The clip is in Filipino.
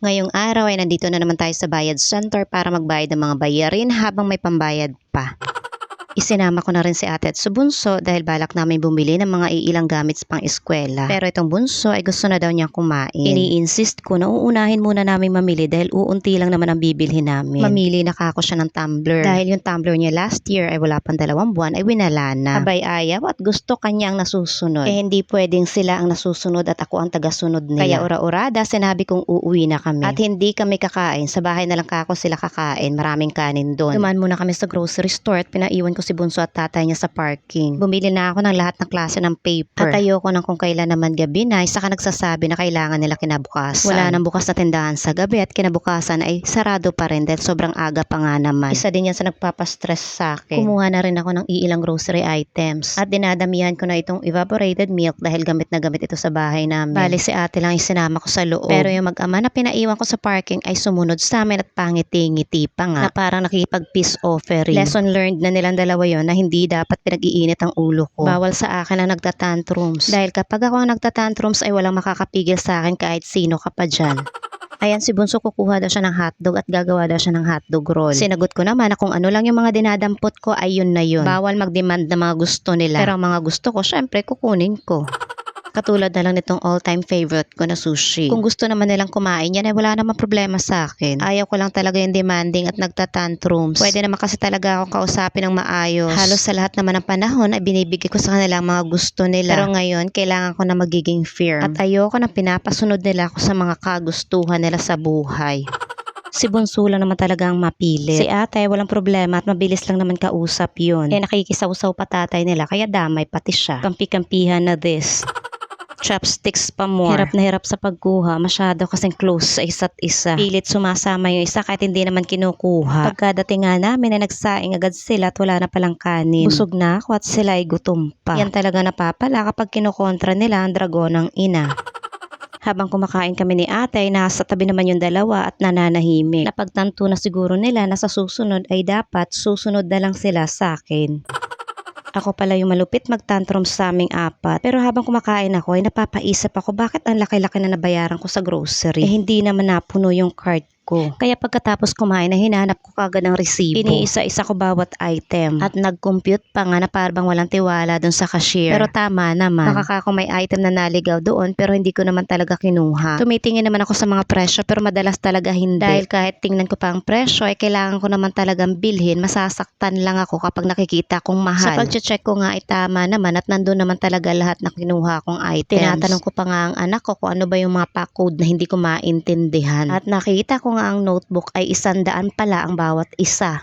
Ngayong araw ay nandito na naman tayo sa Bayad Center para magbayad ng mga bayarin habang may pambayad pa. Isinama ko na rin si ate at sa bunso dahil balak namin bumili ng mga iilang gamit pang eskwela. Pero itong bunso ay gusto na daw niyang kumain. Ini-insist ko na uunahin muna namin mamili dahil uunti lang naman ang bibilhin namin. Mamili na kako siya ng tumbler. Dahil yung tumbler niya last year ay wala pang 2 buwan ay winala na. Abay ayaw at gusto kanya ang nasusunod. Eh hindi pwedeng sila ang nasusunod at ako ang tagasunod nila. Kaya ura-urada sinabi kong uuwi na kami. At hindi kami kakain. Sa bahay na lang kako sila kakain. Maraming kanin doon. Dumaan muna kami sa grocery store at pinaiwan ko si bunso at tatay niya sa parking. Bumili na ako ng lahat ng klase ng paper. At ayoko nang kung kailan naman gabi na, saka nagsasabi na kailangan nila kinabukasan. Wala nang bukas na tindahan sa gabi at kinabukasan ay sarado pa rin dahil sobrang aga pa nga naman. Isa din yan sa nagpapastress sa akin. Kumuha na rin ako ng iilang grocery items. At dinadamihan ko na itong evaporated milk dahil gamit na gamit ito sa bahay namin. Bali si ate lang isinama ko sa loob. Pero yung mag-ama na pinaiwan ko sa parking ay sumunod sa amin at pangiti-ngiti pa nga. Na parang nakikipag-peace offering. Lesson learned na nilang dalawa yon na hindi dapat pinag-iinit ang ulo ko. Bawal sa akin ang nagtatantrums. Dahil kapag ako ang nagtatantrums ay walang makakapigil sa akin kahit sino ka pa dyan. Ayan si bunso kukuha daw siya ng hotdog at gagawa daw siya ng hotdog roll. Sinagot ko naman na kung ano lang yung mga dinadampot ko ay yun na yun. Bawal mag-demand na mga gusto nila. Pero ang mga gusto ko syempre kukunin ko. Katulad na lang nitong all-time favorite ko na sushi. Kung gusto naman nilang kumain yan ay wala namang problema sa akin. Ayaw ko lang talaga yung demanding at nagtatantrums. Pwede naman kasi talaga akong kausapin ng maayos. Halos sa lahat naman ng panahon ay binibigay ko sa kanila ang mga gusto nila. Pero ngayon, kailangan ko na magiging firm. At ayoko na pinapasunod nila ako sa mga kagustuhan nila sa buhay. Si bunso lang naman talaga ang mapilit. Si ate walang problema at mabilis lang naman kausap yun. Eh nakikisaw-saw pa tatay nila kaya damay pati siya. Kampi-kampihan na this. Chopsticks pa more. Hirap na hirap sa pagkuha. Masyado kasing close sa isa't isa. Pilit sumasama yung isa kahit hindi naman kinukuha. Pagkadating nga namin ay nagsaing agad sila at wala na palang kanin. Busog na ako at sila ay gutom pa. Yan talaga napapala kapag kinukontra nila ang dragonang ina. Habang kumakain kami ni ate, nasa tabi naman yung dalawa at nananahimik. Napagtanto na siguro nila na sa susunod ay dapat susunod na lang sila sa akin. Ako pala yung malupit magtantrum sa aming apat. Pero habang kumakain ako ay napapaisip ako bakit ang laki-laki na nabayaran ko sa grocery. Eh hindi naman napuno yung cart ko. Kaya pagkatapos kumain na hinanap ko kagad ng resibo. Iniisa-isa ko bawat item. At nag-compute pa nga na parang walang tiwala dun sa cashier. Pero tama naman. Nakaka may item na naligaw doon pero hindi ko naman talaga kinuha. Tumitingin naman ako sa mga presyo pero madalas talaga hindi. Dahil kahit tingnan ko pa ang presyo ay kailangan ko naman talagang bilhin. Masasaktan lang ako kapag nakikita kong mahal. Sa pag-check ko nga ay tama naman at nandun naman talaga lahat na kinuha kong items. Tinatanong ko pa nga ang anak ko kung ano ba yung mga pa-code na hindi ko maintindihan. At nakita ko nga ang notebook ay 100 pala ang bawat isa.